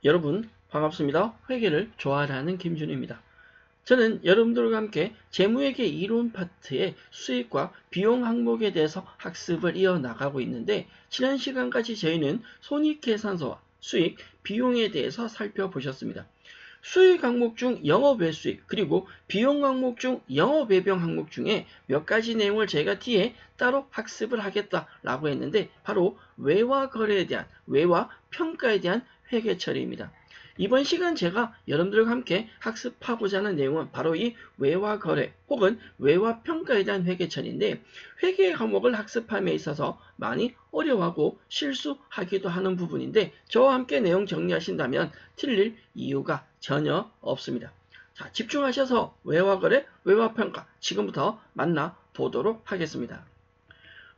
여러분 반갑습니다. 회계를 좋아하는 김준입니다. 저는 여러분들과 함께 재무회계 이론 파트의 수익과 비용 항목에 대해서 학습을 이어나가고 있는데, 지난 시간까지 저희는 손익계산서와 수익, 비용에 대해서 살펴보셨습니다. 수익 항목 중 영업외수익, 그리고 비용 항목 중 영업외병 항목 중에 몇 가지 내용을 제가 뒤에 따로 학습을 하겠다라고 했는데, 바로 외화 거래에 대한, 외화 평가에 대한 회계 처리입니다. 이번 시간 제가 여러분들과 함께 학습하고자 하는 내용은 바로 이 외화 거래 혹은 외화 평가에 대한 회계 처리인데, 회계 과목을 학습함에 있어서 많이 어려워하고 실수하기도 하는 부분인데, 저와 함께 내용 정리하신다면 틀릴 이유가 전혀 없습니다. 자, 집중하셔서 외화 거래, 외화 평가 지금부터 만나보도록 하겠습니다.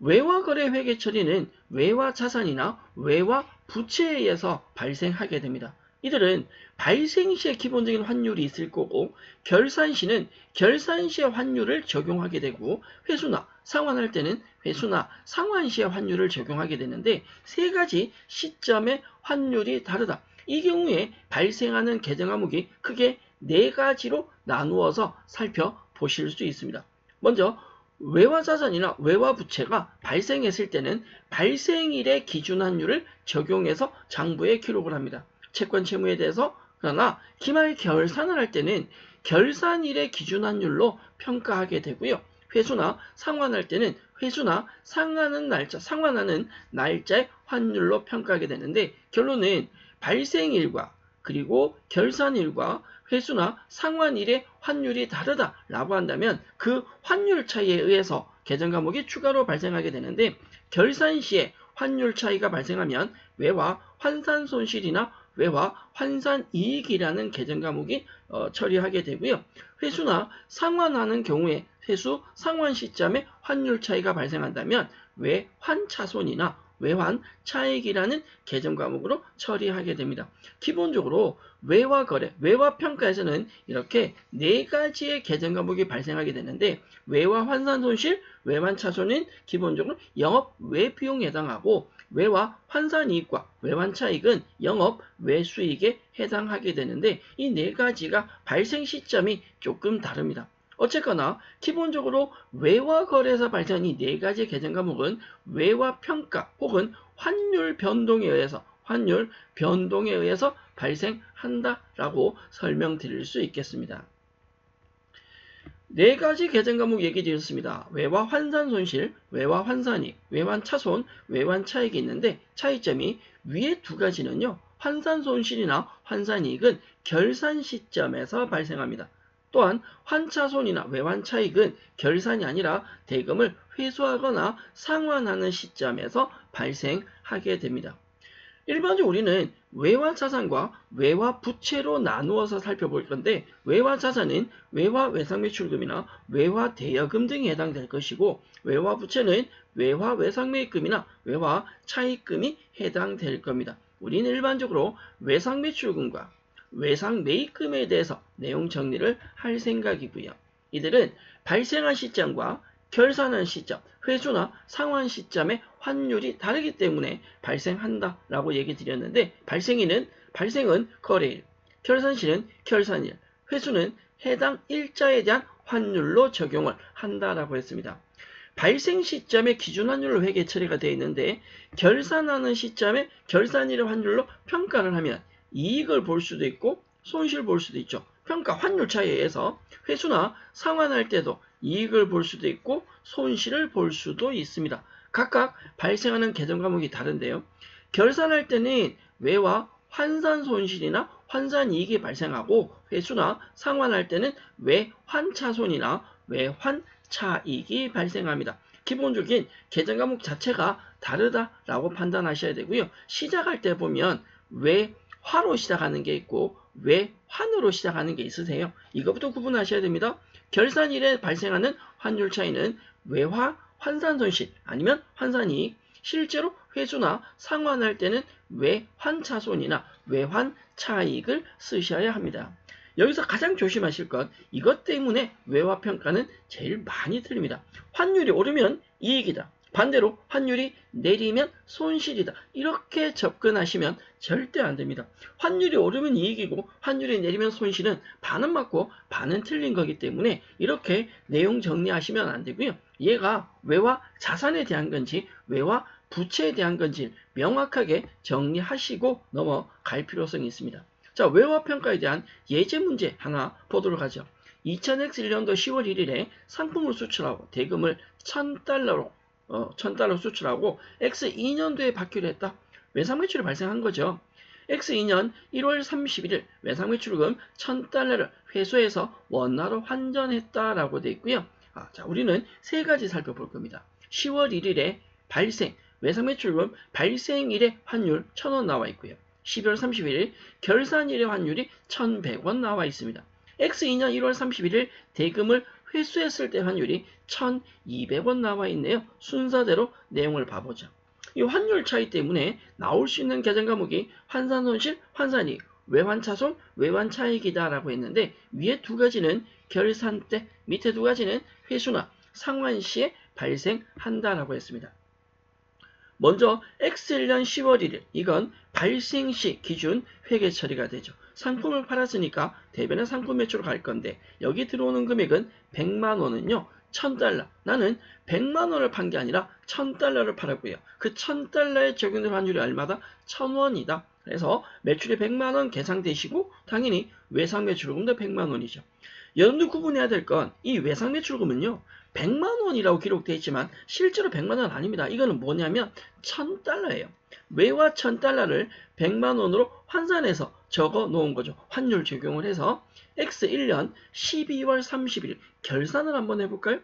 외화 거래 회계 처리는 외화 자산이나 외화 부채에 의해서 발생하게 됩니다. 이들은 발생 시에 기본적인 환율이 있을 거고, 결산 시는 결산 시의 환율을 적용하게 되고, 회수나 상환할 때는 회수나 상환 시의 환율을 적용하게 되는데, 세 가지 시점의 환율이 다르다. 이 경우에 발생하는 계정 항목이 크게 네 가지로 나누어서 살펴보실 수 있습니다. 먼저 외화 자산이나 외화 부채가 발생했을 때는 발생일의 기준 환율을 적용해서 장부에 기록을 합니다. 채권 채무에 대해서. 그러나 기말 결산을 할 때는 결산일의 기준 환율로 평가하게 되고요. 회수나 상환할 때는 회수나 상환하는 날짜의 환율로 평가하게 되는데, 결론은 발생일과 그리고 결산일과 회수나 상환일의 환율이 다르다라고 한다면 그 환율 차이에 의해서 계정 과목이 추가로 발생하게 되는데, 결산 시에 환율 차이가 발생하면 외화 환산 손실이나 외화 환산 이익이라는 계정 과목이 처리하게 되고요. 회수나 상환하는 경우에 회수 상환 시점에 환율 차이가 발생한다면 외환 차손이나 외환 차익이라는 계정 과목으로 처리하게 됩니다. 기본적으로 외화 거래, 외화 평가에서는 이렇게 네 가지의 계정 과목이 발생하게 되는데, 외화 환산 손실, 외환 차손은 기본적으로 영업 외비용에 해당하고, 외화 환산 이익과 외환 차익은 영업 외수익에 해당하게 되는데, 이 네 가지가 발생 시점이 조금 다릅니다. 어쨌거나 기본적으로 외화 거래에서 발생한 이 네 가지 계정 과목은 외화 평가 혹은 환율 변동에 의해서 발생한다라고 설명드릴 수 있겠습니다. 네 가지 계정 과목 얘기 드렸습니다. 외화 환산 손실, 외화 환산이익, 외환 차손, 외환 차익이 있는데, 차이점이 위에 두 가지는요, 환산 손실이나 환산 이익은 결산 시점에서 발생합니다. 또한 환차손이나 외환 차익은 결산이 아니라 대금을 회수하거나 상환하는 시점에서 발생하게 됩니다. 일반적으로 우리는 외화 자산과 외화 부채로 나누어서 살펴볼 건데, 외화 자산은 외화 외상매출금이나 외화 대여금 등에 해당될 것이고, 외화 부채는 외화 외상매입금이나 외화 차익금이 해당될 겁니다. 우리는 일반적으로 외상매출금과 외상매입금에 대해서 내용 정리를 할 생각이고요. 이들은 발생한 시점과 결산한 시점, 회수나 상환 시점의 환율이 다르기 때문에 발생한다라고 얘기 드렸는데, 발생은 거래일, 결산시는 결산일, 회수는 해당 일자에 대한 환율로 적용을 한다라고 했습니다. 발생 시점의 기준 환율로 회계 처리가 되어 있는데, 결산하는 시점에 결산일의 환율로 평가를 하면 이익을 볼 수도 있고 손실 볼 수도 있죠. 평가 환율 차이에 의해서 회수나 상환할 때도 이익을 볼 수도 있고 손실을 볼 수도 있습니다. 각각 발생하는 계정 과목이 다른데요. 결산할 때는 외화 환산 손실이나 환산 이익이 발생하고, 회수나 상환할 때는 외환 차손이나 외환 차익이 발생합니다. 기본적인 계정 과목 자체가 다르다라고 판단하셔야 되고요. 시작할 때 보면 외화로 시작하는 게 있고 외환으로 시작하는 게 있으세요. 이것부터 구분하셔야 됩니다. 결산일에 발생하는 환율 차이는 외화 환산 손실 아니면 환산 이익, 실제로 회수나 상환할 때는 외환 차손이나 외환 차익을 쓰셔야 합니다. 여기서 가장 조심하실 것, 이것 때문에 외화 평가는 제일 많이 틀립니다. 환율이 오르면 이익이다, 반대로 환율이 내리면 손실이다. 이렇게 접근하시면 절대 안 됩니다. 환율이 오르면 이익이고 환율이 내리면 손실은 반은 맞고 반은 틀린 거기 때문에 이렇게 내용 정리하시면 안 되고요. 얘가 외화 자산에 대한 건지 외화 부채에 대한 건지 명확하게 정리하시고 넘어갈 필요성이 있습니다. 자, 외화평가에 대한 예제 문제 하나 보도록 하죠. 2000X1년도 10월 1일에 상품을 수출하고 대금을 1000달러로 1000달러 수출하고 X2년도에 받기로 했다. 외상 매출이 발생한 거죠. X2년 1월 31일 외상 매출금 1000달러를 회수해서 원화로 환전했다라고 되어 있고요. 자, 우리는 세 가지 살펴볼 겁니다. 10월 1일에 발생 외상 매출금 발생일의 환율 1000원 나와 있고요. 12월 31일 결산일의 환율이 1100원 나와 있습니다. X2년 1월 31일 대금을 회수했을 때 환율이 1200원 나와 있네요. 순서대로 내용을 봐보죠. 이 환율 차이 때문에 나올 수 있는 계정 과목이 환산손실, 환산이익, 외환차손, 외환차익이다 라고 했는데 위에 두 가지는 결산 때, 밑에 두 가지는 회수나 상환 시에 발생한다라고 했습니다. 먼저 X1년 10월 1일 이건 발생 시 기준 회계 처리가 되죠. 상품을 팔았으니까 대변의 상품 매출로 갈 건데 여기 들어오는 금액은 100만 원은요. 1000달러. 나는 100만 원을 판 게 아니라 1000달러를 팔았고요. 그 1000달러에 적용된 환율이 얼마다? 1000원이다. 그래서 매출이 100만 원 계상되시고 당연히 외상 매출금도 100만 원이죠. 여러분들 구분해야 될 건 이 외상 매출금은요. 100만 원이라고 기록되어 있지만 실제로 100만 원 아닙니다. 이거는 뭐냐면 1000달러예요. 외화 1000달러를 100만 원으로 환산해서 적어 놓은 거죠. 환율 적용을 해서 X1년 12월 30일 결산을 한번 해볼까요?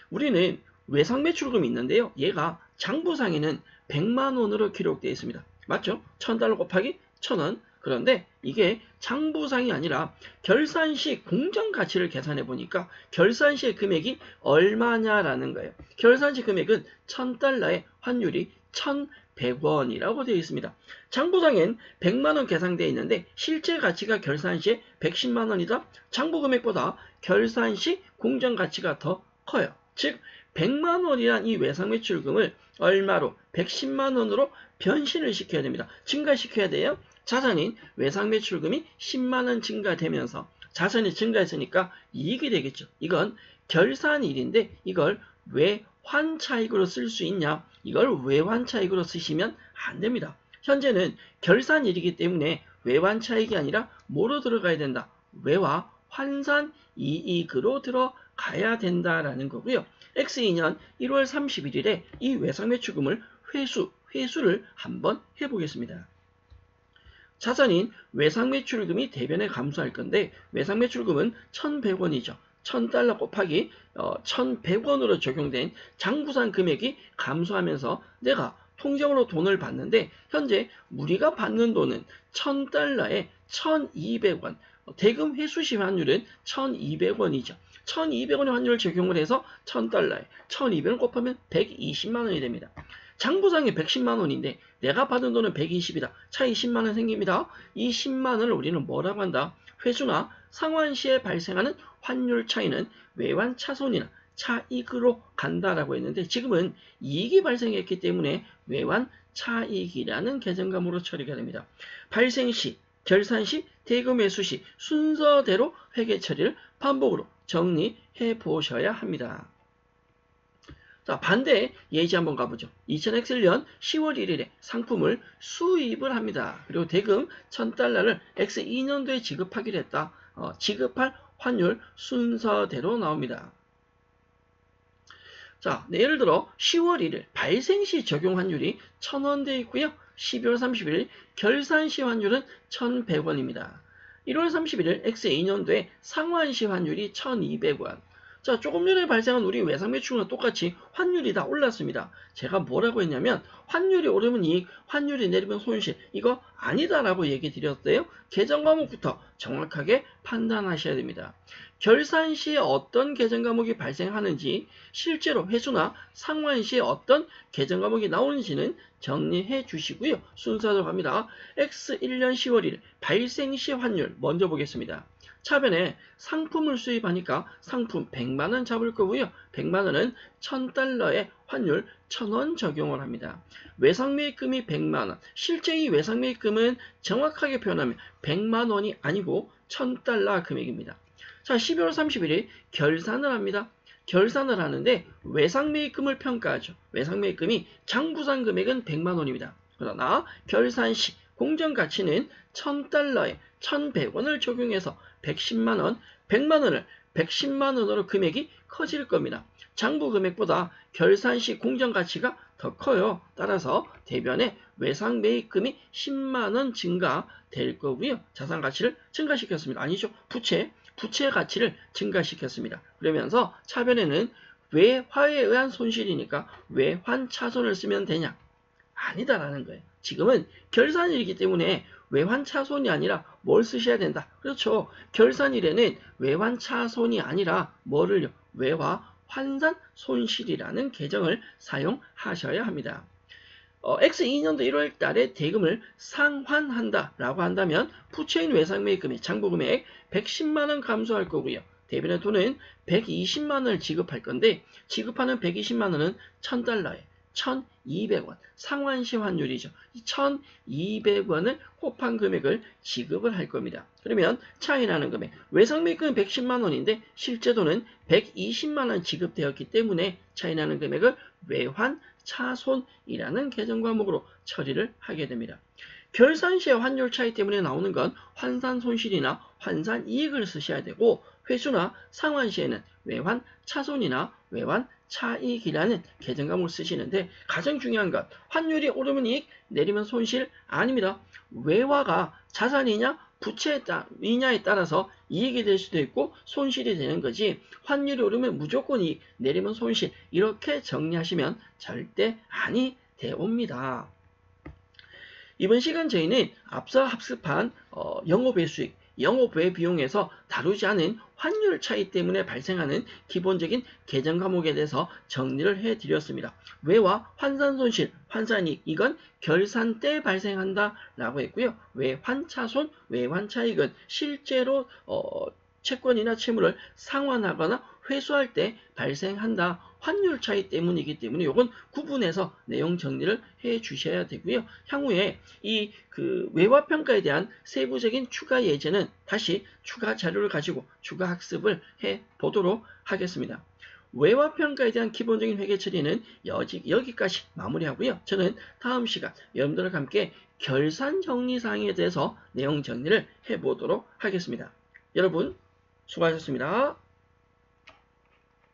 우리는 외상 매출금이 있는데요. 얘가 장부상에는 100만 원으로 기록되어 있습니다. 맞죠? 1000달러 곱하기 1000원. 그런데 이게 장부상이 아니라 결산 시 공정 가치를 계산해 보니까 결산 시의 금액이 얼마냐라는 거예요. 결산 시 금액은 1000달러에 환율이 1100원이라고 되어 있습니다. 장부상엔 100만원 계산되어 있는데 실제 가치가 결산 시에 110만원이다. 장부 금액보다 결산 시 공정 가치가 더 커요. 즉 100만원이란 이 외상 매출금을 얼마로? 110만원으로 변신을 시켜야 됩니다. 증가시켜야 돼요. 자산인 외상 매출금이 10만원 증가되면서 자산이 증가했으니까 이익이 되겠죠. 이건 결산일인데 이걸 외환차익으로 쓸 수 있냐? 이걸 외환차익으로 쓰시면 안 됩니다. 현재는 결산일이기 때문에 외환차익이 아니라 뭐로 들어가야 된다? 외화 환산이익으로 들어가야 된다라는 거고요. X2년 1월 31일에 이 외상 매출금을 회수를 한번 해보겠습니다. 자산인 외상 매출금이 대변에 감소할 건데 외상 매출금은 1100원이죠. 1000달러 곱하기 1100원으로 적용된 장부상 금액이 감소하면서 내가 통장으로 돈을 받는데 현재 우리가 받는 돈은 1000달러에 1200원 대금 회수 시 환율은 1200원이죠. 1200원의 환율을 적용을 해서 1000달러에 1200원 곱하면 120만원이 됩니다. 장부상이 110만원인데 내가 받은 돈은 120이다. 차이 10만원 생깁니다. 이 10만원을 우리는 뭐라고 한다? 회수나 상환 시에 발생하는 환율 차이는 외환 차손이나 차익으로 간다라고 했는데 지금은 이익이 발생했기 때문에 외환 차익이라는 계정감으로 처리가 됩니다. 발생 시, 결산 시, 대금 회수 시 순서대로 회계 처리를 반복으로 정리해 보셔야 합니다. 자, 반대 예지 한번 가보죠. 2000X1년 10월 1일에 상품을 수입을 합니다. 그리고 대금 1000달러를 X2년도에 지급하기로 했다. 지급할 환율 순서대로 나옵니다. 자, 예를 들어 10월 1일 발생 시 적용 환율이 1000원 되어 있고요. 12월 30일 결산 시 환율은 1100원입니다. 1월 31일 X2년도에 상환 시 환율이 1200원. 자, 조금 전에 발생한 우리 외상 매출과 똑같이 환율이 다 올랐습니다. 제가 뭐라고 했냐면 환율이 오르면 이익, 환율이 내리면 손실 이거 아니다라고 얘기 드렸어요. 계정 과목부터 정확하게 판단하셔야 됩니다. 결산 시에 어떤 계정 과목이 발생하는지 실제로 회수나 상환 시에 어떤 계정 과목이 나오는지는 정리해 주시고요. 순서대로 갑니다. X1년 10월 1일 발생 시 환율 먼저 보겠습니다. 차변에 상품을 수입하니까 상품 100만원 잡을 거고요. 100만원은 1000달러의 환율 1000원 적용을 합니다. 외상매입금이 100만원. 실제 이 외상매입금은 정확하게 표현하면 100만원이 아니고 1000달러 금액입니다. 자, 12월 31일 결산을 합니다. 결산을 하는데 외상매입금을 평가하죠. 외상매입금이 장부상 금액은 100만원입니다. 그러나 결산 시 공정가치는 1000달러에 1100원을 적용해서 110만원, 100만원을 110만원으로 금액이 커질 겁니다. 장부 금액보다 결산 시 공정가치가 더 커요. 따라서 대변에 외상매입금이 10만원 증가될 거고요. 자산가치를 증가시켰습니다. 아니죠. 부채 가치를 증가시켰습니다. 그러면서 차변에는 외화에 의한 손실이니까 외환차손을 쓰면 되냐? 아니다라는 거예요. 지금은 결산일이기 때문에 외환차손이 아니라 뭘 쓰셔야 된다. 그렇죠. 결산일에는 외환차손이 아니라 뭐를요? 외화 환산 손실이라는 계정을 사용하셔야 합니다. X2년도 1월 달에 대금을 상환한다 라고 한다면 부채인 외상매입금의 장부금액 110만원 감소할 거고요. 대변의 돈은 120만원을 지급할 건데 지급하는 120만원은 1000달러에 1200원 상환시 환율이죠. 이 1200원을 곱한 금액을 지급을 할 겁니다. 그러면 차이 나는 금액 외상매입금은 110만원인데 실제 돈은 120만원 지급되었기 때문에 차이 나는 금액을 외환차손이라는 계정 과목으로 처리를 하게 됩니다. 결산시의 환율 차이 때문에 나오는 건 환산 손실이나 환산 이익을 쓰셔야 되고 회수나 상환시에는 외환 차손이나 외환 차익이라는 계정 과목을 쓰시는데 가장 중요한 건 환율이 오르면 이익, 내리면 손실 아닙니다. 외화가 자산이냐 부채이냐에 따라서 이익이 될 수도 있고 손실이 되는 거지 환율이 오르면 무조건 이익, 내리면 손실 이렇게 정리하시면 절대 아니 되옵니다. 이번 시간 저희는 앞서 학습한 영업외 수익, 영업외 비용에서 다루지 않은 환율 차이 때문에 발생하는 기본적인 계정 과목에 대해서 정리를 해드렸습니다. 외화 환산 손실, 환산이익 이건 결산 때 발생한다 라고 했고요. 외환차손, 외환차익은 실제로 채권이나 채무를 상환하거나 회수할 때 발생한다. 환율 차이 때문이기 때문에 이건 구분해서 내용 정리를 해 주셔야 되고요. 향후에 이 외화평가에 대한 세부적인 추가 예제는 다시 추가 자료를 가지고 추가 학습을 해 보도록 하겠습니다. 외화평가에 대한 기본적인 회계 처리는 여기까지 마무리하고요. 저는 다음 시간 여러분들과 함께 결산 정리사항에 대해서 내용 정리를 해 보도록 하겠습니다. 여러분 수고하셨습니다.